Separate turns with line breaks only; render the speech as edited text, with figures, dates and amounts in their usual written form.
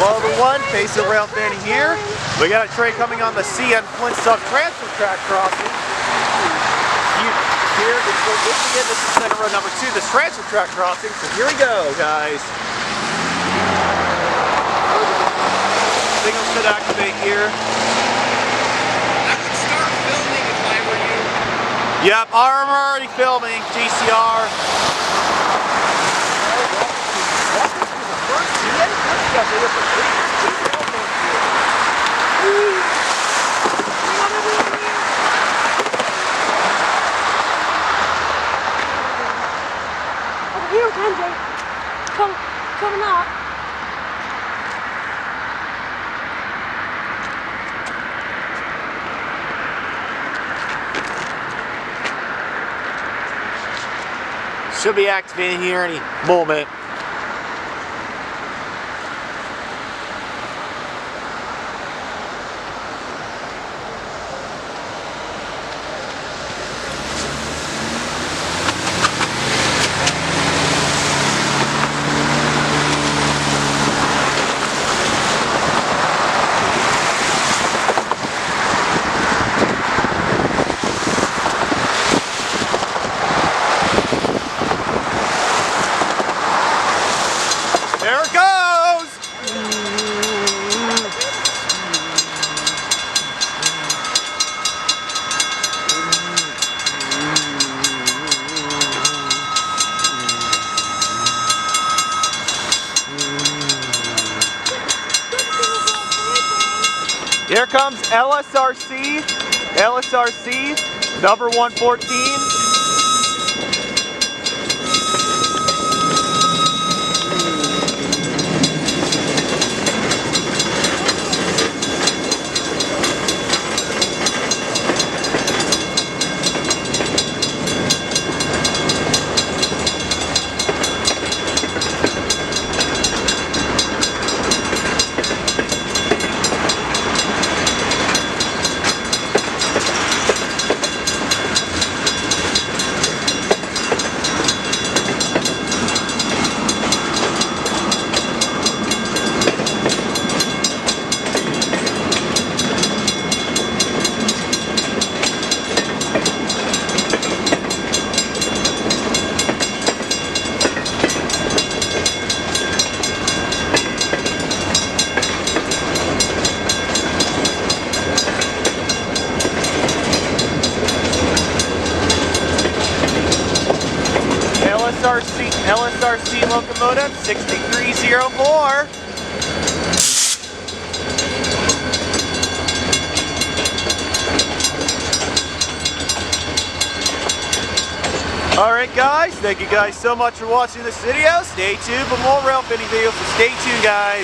Well, the one facing rail fanning here. We got a train coming on the CN Flint transfer track crossing. Here, this is center road number 2, this transfer track crossing. So here we go, guys. Signal should activate here.
I would start filming if I were you.
Yep, I'm already filming GCR.
Here, Kenzie. Coming up.
Should be activating here any moment. There it goes! Here comes LSRC, number 114. LSRC locomotive 6304. Alright guys, thank you guys so much for watching this video. Stay tuned for more rail fanning videos, so stay tuned guys.